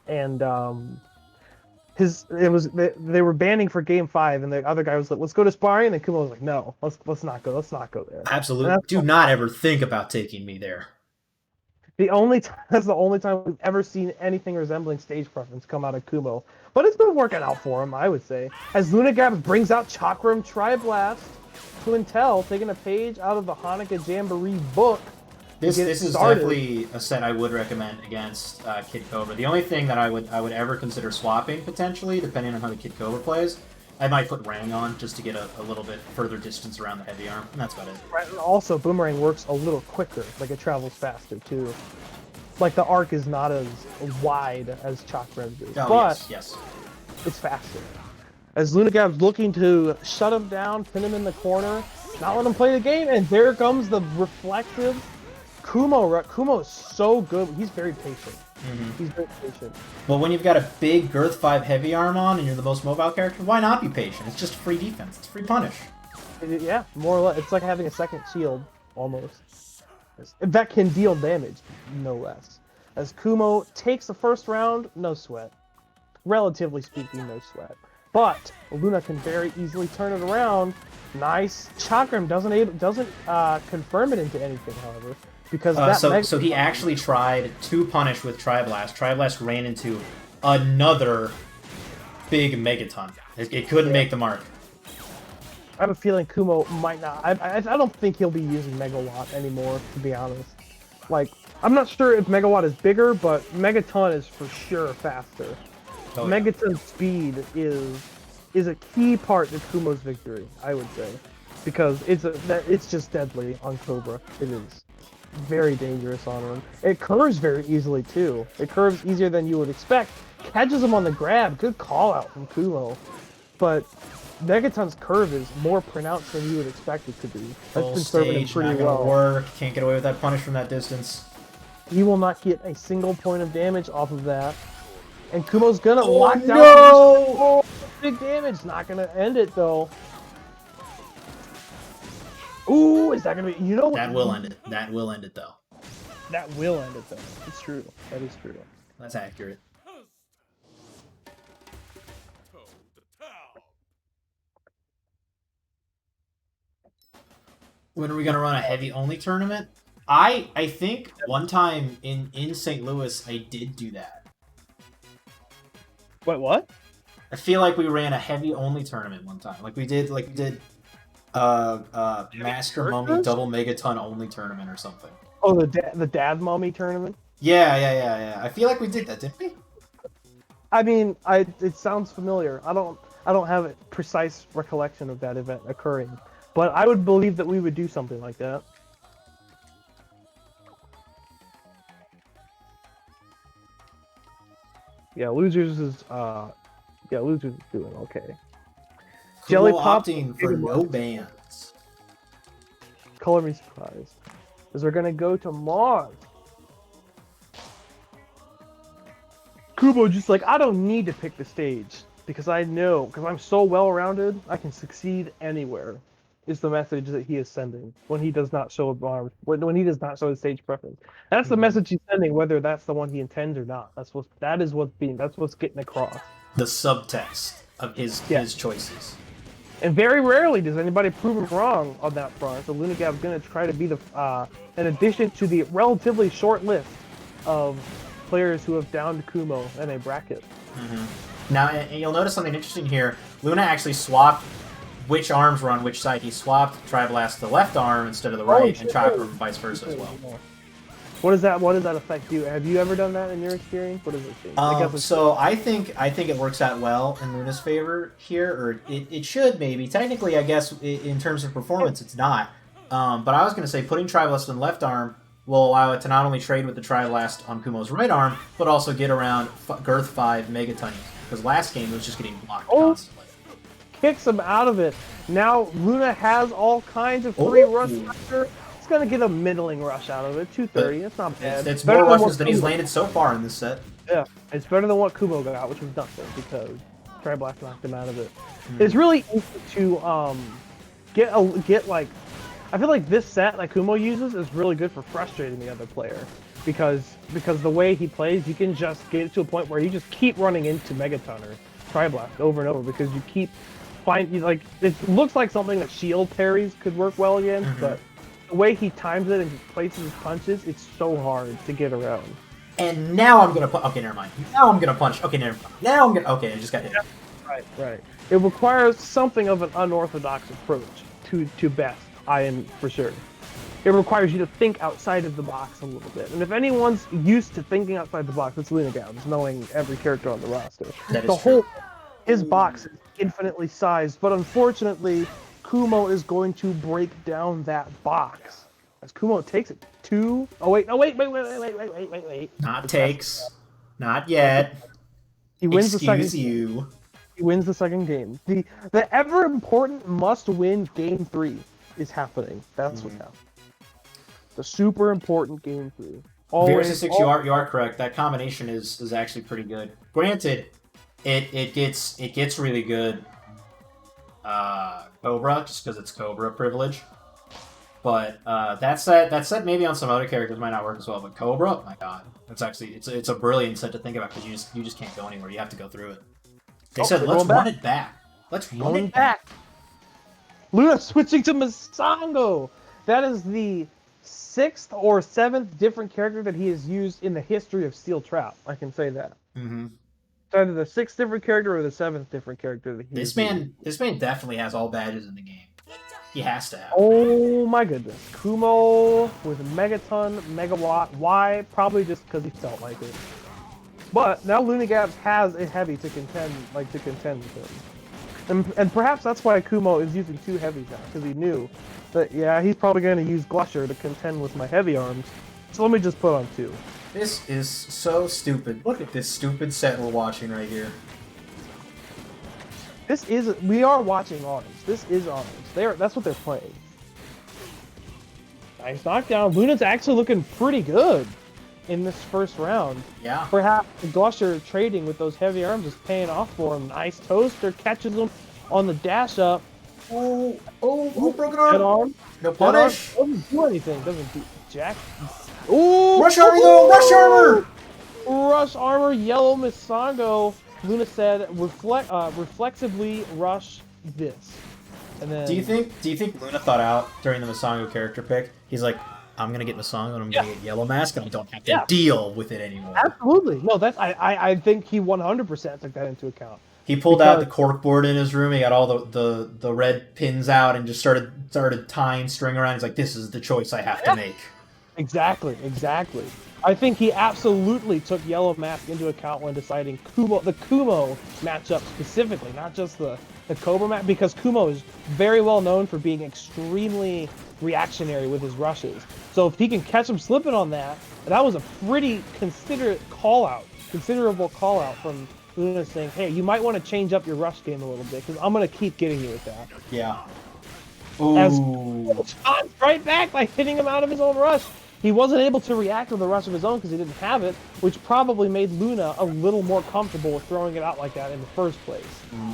and they were banning for game 5, and the other guy was like, "Let's go to sparring," and Kumo was like, "No, let's not go there." And Absolutely. Do not ever think about taking me there. that's the only time we've ever seen anything resembling stage preference come out of Kumo. But it's been working out for him, I would say. As Luna-Gabs brings out Chakram Tri-Blast to Intel, taking a page out of the Hanukkah Jamboree book to get This is started. definitely a set I would recommend against Kid Cobra. The only thing that I would ever consider swapping potentially, depending on how the Kid Cobra plays, I might put Rang on just to get a little bit further distance around the heavy arm, and that's about it. Right, and also, Boomerang works a little quicker, like it travels faster too. Like the arc is not as wide as Chakram is, Oh but yes, yes. it's faster. As Luna-Gab's looking to shut him down, pin him in the corner, not let him play the game, and there comes the reflective Kumo. Kumo is so good. He's very patient. He's very patient. Well, when you've got a big Girth 5 heavy arm on and you're the most mobile character, why not be patient? It's just free defense. It's free punish. Yeah, more or less. It's like having a second shield, almost. That can deal damage, no less. As Kumo takes the first round, no sweat. Relatively speaking, no sweat. But Luna can very easily turn it around. Nice. Chakram doesn't confirm it into anything, however, because So he actually tried to punish with Triblast. Triblast ran into another big Megaton. It couldn't make the mark. I have a feeling Kumo might not. I don't think he'll be using Megawatt anymore, to be honest. Like, I'm not sure if Megawatt is bigger, but Megaton is for sure faster. Oh, yeah. Megaton speed is a key part to Kumo's victory, I would say, because it's just deadly on Cobra. It is very dangerous on him. It curves very easily too. It curves easier than you would expect. Catches him on the grab. Good call out from Kumo, but Megaton's curve is more pronounced than you would expect it to be. That's Full been serving him stage, pretty not gonna well. work. Can't get away with that punish from that distance. He will not get a single point of damage off of that. And Kumo's gonna Oh lock down no! oh, big damage. Not gonna end it though. Ooh, is that gonna be? You know what? That will end it. That will end it though. That will end it though. It's true. That is true. That's accurate. When are we gonna run a heavy only tournament? I think one time in St. Louis I did do that. Wait, what? I feel like we ran a heavy only tournament one time. Like we did Master Mummy Characters? double Megaton only tournament or something. Oh, the dad mommy tournament. Yeah. I feel like we did that, didn't we? I mean, it sounds familiar. I don't have a precise recollection of that event occurring, but I would believe that we would do something like that. Yeah, losers is losers is doing okay. Jelly Kumo Pop opting for no bans. color me surprised. As we're gonna go to Mars. Kubo just like, I don't need to pick the stage because I know, because I'm so well rounded, I can succeed anywhere. Is the message that he is sending when he does not show a bar, when he does not show his stage preference. That's the message he's sending, whether that's the one he intends or not. That's what's getting across. The subtext of his choices. And very rarely does anybody prove him wrong on that front. So Luna-Gab's going to try to be an addition to the relatively short list of players who have downed Kumo in a bracket. Now, and you'll notice something interesting here. Luna actually swapped which arms were on which side. He swapped Triblast to the left arm instead of the right, and Chakra vice versa as well. What does that affect you? Have you ever done that in your experience? What does it seem? So I think it works out well in Luna's favor here, or it should maybe. Technically, I guess in terms of performance, it's not. But I was going to say putting Triblast on the left arm will allow it to not only trade with the Triblast on Kumo's right arm, but also get around Girth 5 Megaton. Because last game it was just getting blocked constantly. Kicks him out of it. Now Luna has all kinds of free rush pressure. It's gonna get a middling rush out of it. 230. It's not bad. It's more rushes than he's landed so far in this set. Yeah, it's better than what Kumo got, which was nothing because Triblast knocked him out of it. It's really easy to get like. I feel like this set that Kumo uses is really good for frustrating the other player. because the way he plays, you can just get to a point where you just keep running into Megaton or Triblast over and over because you keep like it looks like something that shield parries could work well against, but the way he times it and he places his punches, it's so hard to get around. And now I'm gonna punch. Okay, never mind. Now I'm gonna punch. Okay, never mind. Now I'm gonna. Okay, I just got hit. Right. It requires something of an unorthodox approach to best. I am for sure. It requires you to think outside of the box a little bit. And if anyone's used to thinking outside the box, it's Luna-Gabs, knowing every character on the roster. That is true. His box is infinitely sized, but unfortunately, Kumo is going to break down that box. As Kumo takes it to... Oh, wait. Not takes. Not yet. He wins the second. Excuse you. He wins the second game. The ever important must-win game 3 is happening. That's what's happening. The super important game 3. Versus 6, you are correct. That combination is actually pretty good. Granted, it gets really good Cobra just because it's Cobra privilege. But that set maybe on some other characters might not work as well. But Cobra, oh my god, it's actually it's a brilliant set to think about because you just can't go anywhere. You have to go through it. They said let's run it back. Let's run it back. Luna switching to Masango. That is the 6th or 7th different character that he has used in the history of Steel Trap. I can say that. Mm-hmm. It's either the 6th different character or the 7th different character that he. This man definitely has all badges in the game. He has to have. Oh my goodness. Kumo with Megaton, Megawatt. Why? Probably just because he felt like it. But now Luna-Gabs has a heavy to contend with him. And perhaps that's why Kumo is using 2 heavies now, because he knew that, yeah, he's probably going to use Glusher to contend with my heavy arms. So let me just put on 2. This is so stupid. Look at this stupid set we're watching right here. We are watching arms. This is arms. That's what they're playing. Nice knockdown. Luna's actually looking pretty good in this first round. Yeah. Perhaps Glusher trading with those heavy arms is paying off for him. Nice toaster, catches him on the dash up. Oh, broken arm. Dead arm. No punish. Doesn't do anything. Doesn't do jack. Ooh! Rush armor though! Rush armor! Rush armor, yellow Masango. Luna said, reflexively rush this. And then. Do you think Luna thought out during the Masango character pick? He's like, I'm gonna get Masango and I'm gonna get Yellow Mask and I don't have to deal with it anymore. Absolutely. No, I think he 100% took that into account. He pulled out the corkboard in his room. He got all the red pins out and just started tying string around. He's like, this is the choice I have to make. Exactly. I think he absolutely took Yellow Mask into account when deciding the Kumo matchup specifically, not just the Cobra match, because Kumo is very well known for being extremely reactionary with his rushes. So if he can catch him slipping on that was a pretty considerable call out from Luna saying, hey, you might want to change up your rush game a little bit, because I'm going to keep getting you with that. Yeah. Ooh. As shot right back by hitting him out of his own rush. He wasn't able to react with a rush of his own because he didn't have it, which probably made Luna a little more comfortable with throwing it out like that in the first place.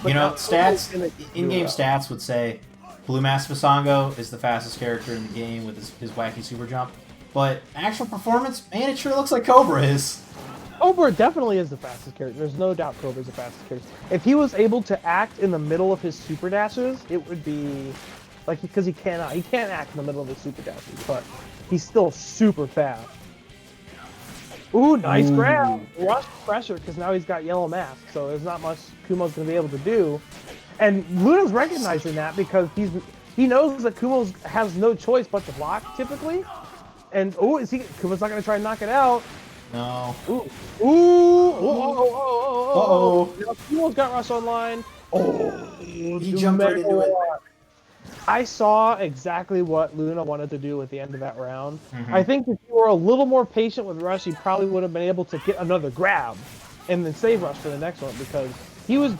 But in-game stats would say Blue Mask Masango is the fastest character in the game with his wacky super jump. But actual performance, man, it sure looks like Cobra is. Cobra definitely is the fastest character. There's no doubt Cobra is the fastest character. If he was able to act in the middle of his super dashes, it would be like, because he can't act in the middle of his super dashes, but he's still super fast. Ooh, nice grab. Rush pressure, because now he's got Yellow Mask, so there's not much Kumo's going to be able to do. And Luna's recognizing that because he knows that Kumo has no choice but to block, typically. And, Kumo's not going to try and knock it out. No. Now Kumo's got Rush online. He jumped right into it. I saw exactly what Luna wanted to do at the end of that round. I think if you were a little more patient with Rush, he probably would have been able to get another grab and then save Rush for the next one, because he was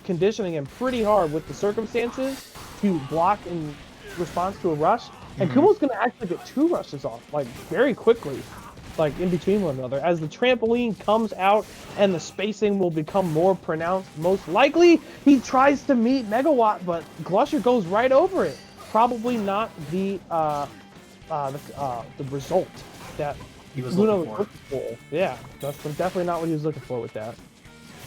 conditioning him pretty hard with the circumstances to block in response to a rush. And Kumo's going to actually get 2 rushes off, like, very quickly, like, in between one another. As the trampoline comes out and the spacing will become more pronounced, most likely he tries to meet Megawatt, but Glusher goes right over it. Probably not the result that he was Luna looking was for. looking for. Yeah, that's definitely not what he was looking for with that.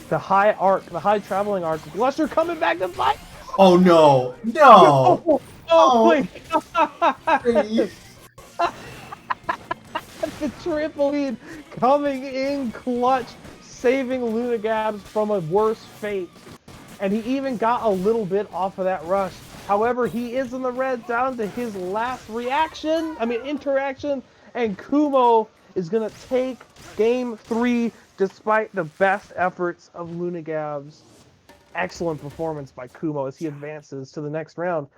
The high arc, the high traveling arc. Glusher coming back to fight. Oh no, no, Oh, oh oh, my god! three. The trampoline coming in clutch, saving Luna-Gabs from a worse fate. And he even got a little bit off of that rush. However, he is in the red down to his last interaction, and Kumo is going to take game 3 despite the best efforts of Luna-Gabs. Excellent performance by Kumo as he advances to the next round.